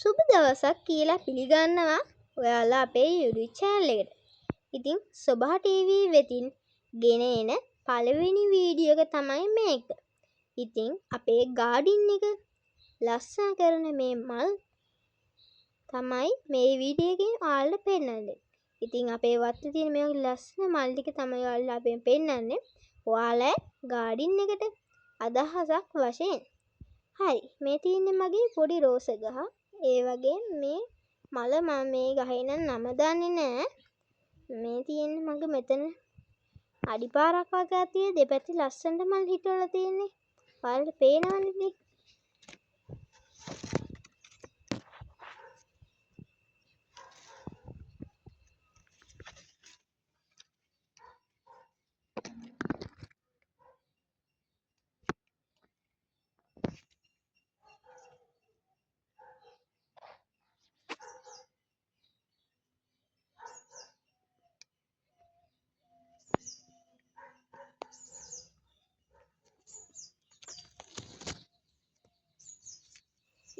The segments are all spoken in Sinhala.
සුබ දවසක් කියලා පිළිගන්නවා ඔයාලා අපේ YouTube channel එකට. ඉතින් සොබා TV වෙතින් ගෙන එන පළවෙනි වීඩියෝ එක තමයි මේක. ඉතින් අපේ ගාඩින් එක ලස්සන කරන මේ මල් තමයි මේ වීඩියෝ එකෙන් ඔයාලට පෙන්නන්නේ. ඉතින් අපේ වත්තේ තියෙන මේ ලස්සන මල් ටික තමයි ඔයාලට අපි පෙන්නන්නේ. ඔයාලා ගාඩින් එකට අදහසක් වශයෙන්. හරි, මේ තියෙන්නේ මගේ පොඩි රෝස ගහ. ඒ වගේ මේ මල මම මේ ගහේ නම දන්නේ නැහැ. මේ තියෙන්නේ මගේ මෙතන අඩිපාරක් වගේ තියෙන දෙපැත්තේ ලස්සනට මල් හිටවලා තියෙන්නේ. ඔයාලට පේනවනේ.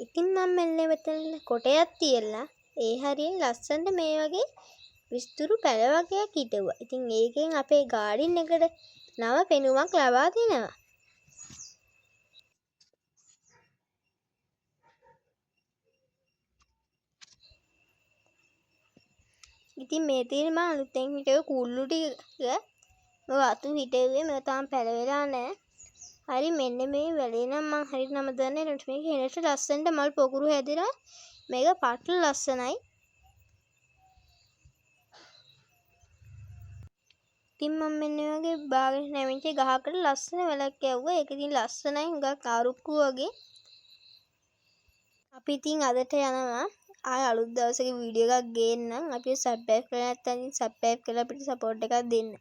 ඉතින් මම මෙන්න මෙතන කොටයක් තියලා ඒ හරියෙන් ලස්සනට මේ වගේ විස්තුරු පැල වගේක් හිටුවා. ඉතින් ඒකෙන් අපේ ගාඩින් එකට නව පෙනුමක් ලබා දෙනවා. ඉතින් මේ තියෙන මම අලුතෙන් හිටව කුල්ලු ටික වතු හිටුවේ මම තාම පැල වෙලා නැහැ. හරි, මෙන්න මේ වැලේ නම් මම හරියට නම දන්නේ නැහැ. මේක හෙනට ලස්සනට මල් පොකුරු හැදිලා මේක පට්ටල ලස්සනයි. ඉතින් මම මෙන්න වගේ බාගෙන නැමිච්ච ගහකට ලස්සන වැලක් යවුවා. ඒක ඉතින් ලස්සනයි, හුඟක් ආරුක්කු වගේ. අපි ඉතින් අදට යනවා. ආය අලුත් දවසක වීඩියෝ එකක් ගේන්නම්. අපි සබ්ස්ක්‍රයිබ් කරලා නැත්නම් සබ්ස්ක්‍රයිබ් කරලා අපිට සපෝට් එකක් දෙන්න.